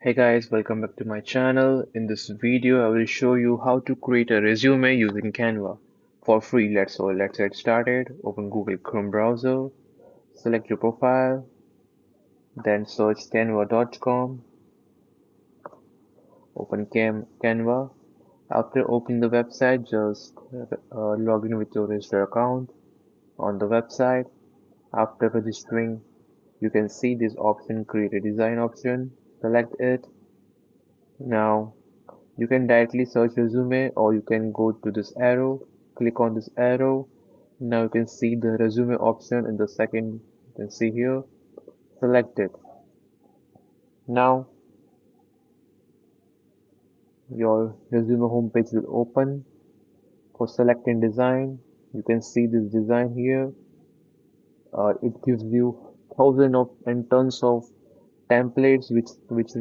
Hey guys, welcome back to my channel. In this video, I will show you how to create a resume using Canva for free. Let's get started. Open Google Chrome browser, select your profile, then search canva.com. Open Canva. After opening the website, just log in with your registered account on the website. After registering, you can see this option, create a design option. Select it. Now you can directly search resume or you can go to this arrow, click on this arrow. Now you can see the resume option in the second, you can see here, select it. Now your resume homepage will open. For selecting design, you can see this design here. It gives you thousands of and tons of templates which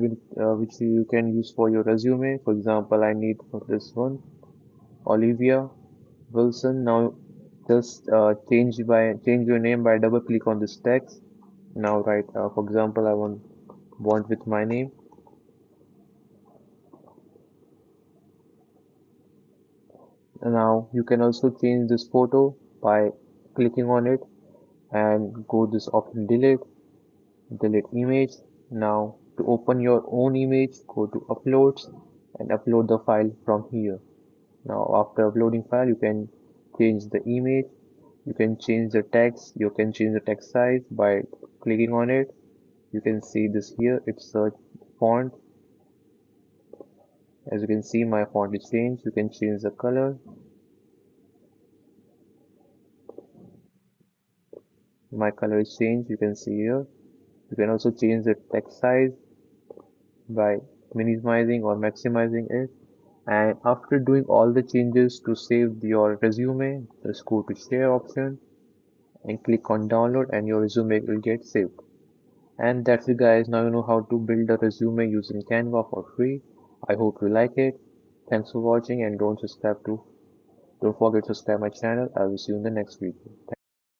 you can use for your resume. For example, I need for this one, Olivia Wilson. Now just change your name by double click on this text. Now write, for example, I want with my name. Now you can also change this photo by clicking on it and go this option delete image. Now to open your own image, go to uploads and upload the file from here. Now after uploading file, you can change the image. You can change the text. You can change the text size by clicking on it. You can see this here. It's a font. As you can see, my font is changed. You can change the color. My color is changed. You can see here. You can also change the text size by minimizing or maximizing it. And after doing all the changes to save your resume, just go to share option and click on download and your resume will get saved. And that's it guys. Now you know how to build a resume using Canva for free. I hope you like it. Thanks for watching and don't forget to subscribe my channel. I will see you in the next video.